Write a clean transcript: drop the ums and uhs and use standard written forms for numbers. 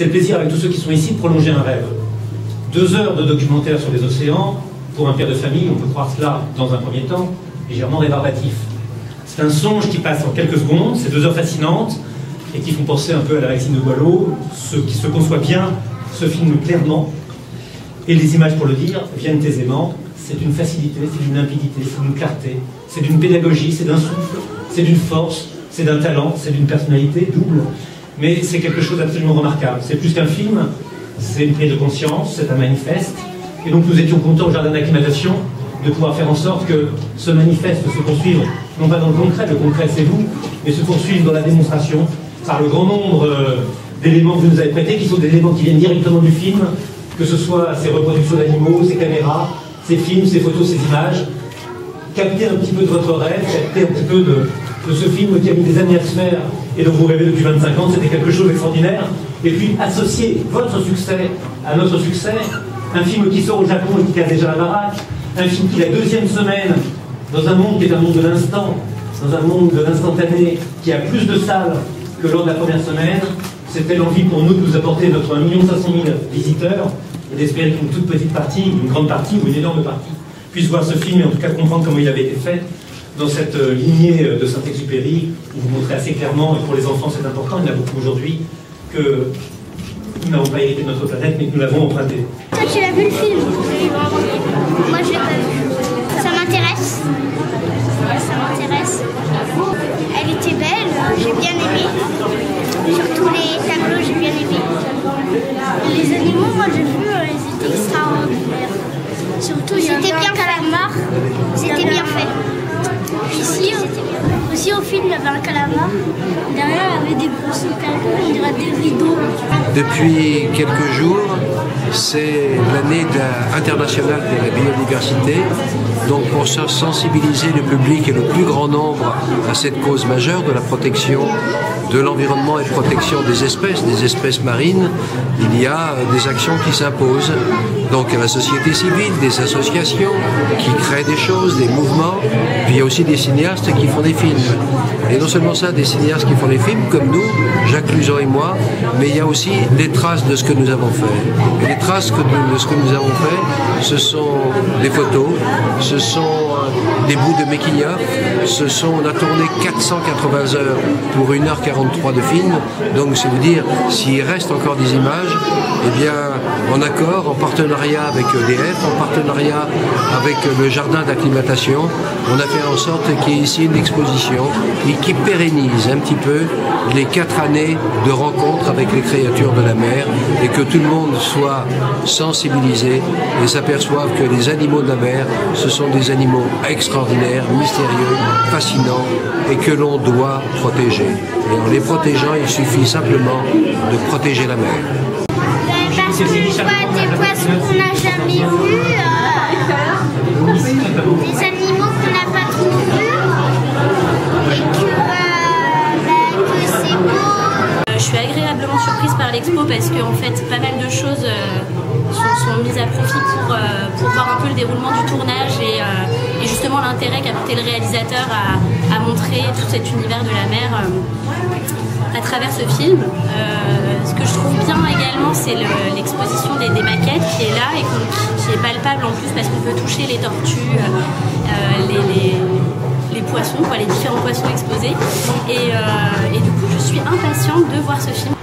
c'est le plaisir avec tous ceux qui sont ici de prolonger un rêve. 2 heures de documentaire sur les océans, pour un père de famille, on peut croire cela dans un premier temps, légèrement rébarbatif. C'est un songe qui passe en quelques secondes, c'est 2 heures fascinantes, et qui font penser un peu à la Maxime de Boileau, qui se conçoit bien, se filme clairement, et les images, pour le dire, viennent aisément. C'est d'une facilité, c'est d'une limpidité, c'est d'une clarté, c'est d'une pédagogie, c'est d'un souffle, c'est d'une force, c'est d'un talent, c'est d'une personnalité double, mais c'est quelque chose d'absolument remarquable. C'est plus qu'un film, c'est une prise de conscience, c'est un manifeste, et donc nous étions contents au jardin d'acclimatation de pouvoir faire en sorte que ce manifeste se poursuive, non pas dans le concret c'est vous, mais se poursuive dans la démonstration, par le grand nombre d'éléments que vous nous avez prêtés, qui sont des éléments qui viennent directement du film, que ce soit ces reproductions d'animaux, ces caméras, ces films, ces photos, ces images. Captez un petit peu de votre rêve, captez un petit peu de ce film qui a mis des années à se faire et dont vous rêvez depuis 25 ans, c'était quelque chose d'extraordinaire. Et puis associez votre succès à notre succès, un film qui sort au Japon et qui a déjà la baraque, un film qui la 2e semaine, dans un monde qui est un monde de l'instant, dans un monde de l'instantané, qui a plus de salles que lors de la première semaine. C'était l'envie pour nous de nous apporter notre 1 500 000 visiteurs et d'espérer qu'une toute petite partie, une grande partie ou une énorme partie puisse voir ce film et en tout cas comprendre comment il avait été fait dans cette lignée de Saint-Exupéry où vous montrez assez clairement, et pour les enfants c'est important, il y en a beaucoup aujourd'hui, que nous n'avons pas hérité de notre planète mais que nous l'avons emprunté. Toi tu l'as vu le film? Moi je l'ai pas vu. Ça m'intéresse. Ça m'intéresse. Elle était belle, j'ai bien aimé. Surtout les tableaux, j'ai bien aimé. Les animaux, moi j'ai vu, ils étaient extraordinaires. Surtout, c'était bien calamar, c'était bien fait. Ici, aussi au film, il y avait un calamar. Derrière, il y avait des grosses calamars, on dirait des rideaux. Depuis quelques jours, c'est l'année internationale de la biodiversité. Donc pour sensibiliser le public et le plus grand nombre à cette cause majeure de la protection de l'environnement et de protection des espèces marines, il y a des actions qui s'imposent. Donc la société civile, des associations qui créent des choses, des mouvements, puis il y a aussi des cinéastes qui font des films. Et non seulement ça, des cinéastes qui font des films comme nous, Jacques Luzon et moi, mais il y a aussi des traces de ce que nous avons fait. Et les traces de ce que nous avons fait, ce sont des photos, ce sont des bouts de making-of, on a tourné 480 heures pour 1h43 de film, donc c'est vous dire, s'il reste encore des images, eh bien, en accord, en partenariat avec EDF, en partenariat avec le jardin d'acclimatation, on a fait en sorte qu'il y ait ici une exposition et qui pérennise un petit peu les 4 années de rencontres avec les créatures de la mer et que tout le monde soit sensibilisé et s'aperçoive que les animaux de la mer, ce sont des animaux extraordinaires, mystérieux, fascinants et que l'on doit protéger. Et en les protégeant, il suffit simplement de protéger la mer. Parce qu'on voit des poissons qu'on n'a jamais vus, des animaux qu'on n'a pas trop vus, et que c'est beau. Je suis agréablement surprise par l'expo parce qu'en fait pas mal de choses sont mises à profit pour voir un peu le déroulement du tournage et justement l'intérêt qu'a porté le réalisateur à montrer tout cet univers de la mer à travers ce film. Ce que je trouve bien également, c'est l'exposition des maquettes qui est là et qui est palpable en plus parce qu'on peut toucher les tortues, les poissons, les différents poissons exposés. Et du coup, je suis impatiente de voir ce film.